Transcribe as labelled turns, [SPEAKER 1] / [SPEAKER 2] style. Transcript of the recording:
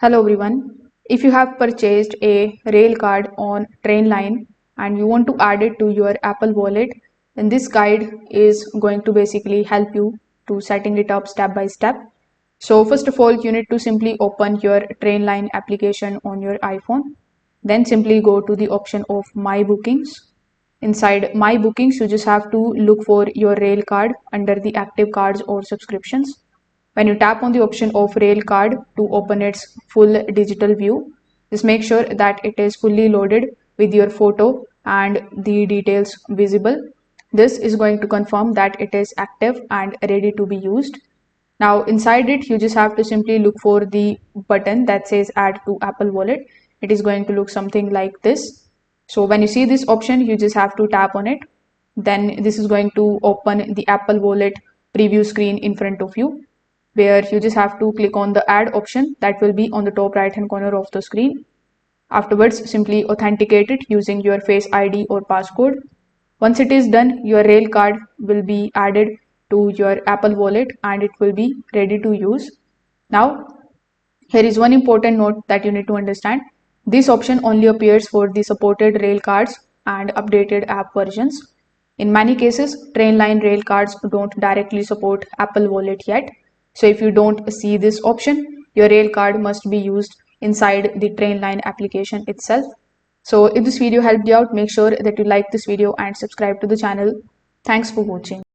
[SPEAKER 1] Hello everyone. If you have purchased a rail card on Trainline and you want to add it to your Apple Wallet, then this guide is going to basically help you to setting it up step by step. So first of all, you need to simply open your Trainline application on your iPhone. Then simply go to the option of My Bookings. Inside My Bookings, you just have to look for your rail card under the active cards or subscriptions. When you tap on the option of rail card to open its full digital view, just make sure that it is fully loaded with your photo and the details visible. This is going to confirm that it is active and ready to be used. Now inside it, you just have to simply look for the button that says add to Apple Wallet. It is going to look something like this. So when you see this option, you just have to tap on it. Then this is going to open the Apple Wallet preview screen in front of you, where you just have to click on the add option that will be on the top right hand corner of the screen. Afterwards, simply authenticate it using your Face ID or passcode. Once it is done, your rail card will be added to your Apple Wallet and it will be ready to use. Now, here is one important note that you need to understand. This option only appears for the supported rail cards and updated app versions. In many cases, Trainline rail cards don't directly support Apple Wallet yet. So if you don't see this option, your rail card must be used inside the Trainline application itself. So if this video helped you out, make sure that you like this video and subscribe to the channel. Thanks for watching.